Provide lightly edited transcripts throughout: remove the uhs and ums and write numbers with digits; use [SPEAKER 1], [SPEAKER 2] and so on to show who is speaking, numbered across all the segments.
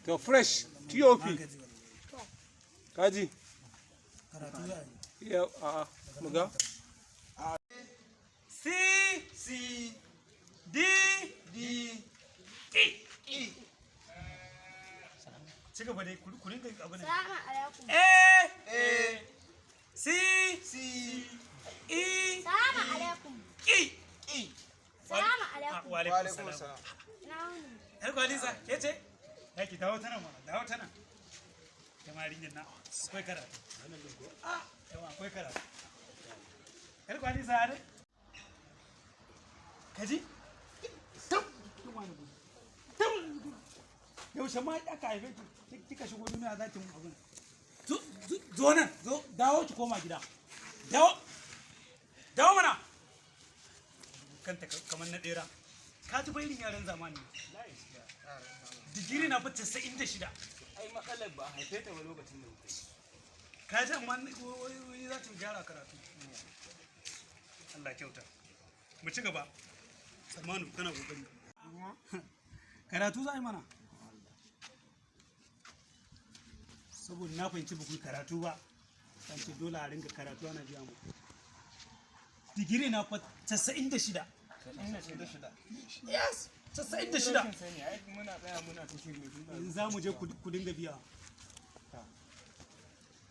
[SPEAKER 1] to fresh top kaji ya a muga
[SPEAKER 2] C
[SPEAKER 3] C
[SPEAKER 2] D
[SPEAKER 3] D
[SPEAKER 2] E ci gaba dai ku rinka abin
[SPEAKER 4] Salamu alaikum.
[SPEAKER 2] A C
[SPEAKER 3] C
[SPEAKER 2] E
[SPEAKER 4] Salamu alaikum.
[SPEAKER 2] E
[SPEAKER 3] E.
[SPEAKER 4] Salamu alaikum.
[SPEAKER 2] wa
[SPEAKER 3] Wa
[SPEAKER 2] alaikum
[SPEAKER 3] alaikum
[SPEAKER 2] salam
[SPEAKER 3] salam.
[SPEAKER 4] Na wuni.
[SPEAKER 2] har kwalisa ke ce ya ki dawo tana mana dawo tana jamarin nan akwai karatu yawa akwai karatu har kwalisa ne kaji yaushe ma aka haife ki kika shigo duniya za ki mun abin zo nan zo dawo ki koma gida dawo mana kanta kamar na ɗera ka ji bayanin yaran zamani digiri na fi 96
[SPEAKER 3] Ai matsalar ba a haife ta ba lokacin da muke.
[SPEAKER 2] ka ji amma wani za ta gyara karatu Allah kyauta mu ci gaba tsammanu kana kokari karatu za a yi mana saboda na fahimci ba ku yi karatu ba san ce dole a ringa karatu ana biya mu digiri na fa 96 yes 96
[SPEAKER 3] Muna tsaya muna ta shirme
[SPEAKER 2] yanzu za mu je ku dinga biya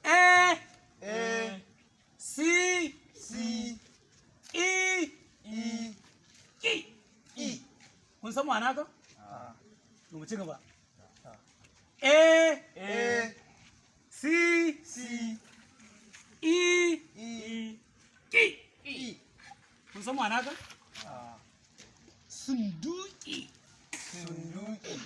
[SPEAKER 2] A
[SPEAKER 3] A
[SPEAKER 2] C
[SPEAKER 3] C
[SPEAKER 2] E
[SPEAKER 3] E
[SPEAKER 2] E
[SPEAKER 3] E.
[SPEAKER 2] kun san ma'ana ka?
[SPEAKER 3] Ah.
[SPEAKER 2] to mu ci gaba A
[SPEAKER 3] A
[SPEAKER 2] C
[SPEAKER 3] C
[SPEAKER 2] E
[SPEAKER 3] E
[SPEAKER 2] E
[SPEAKER 3] E.
[SPEAKER 2] kun san ma'ana ka?
[SPEAKER 3] Ah.
[SPEAKER 2] Sunduki
[SPEAKER 3] Sunduki.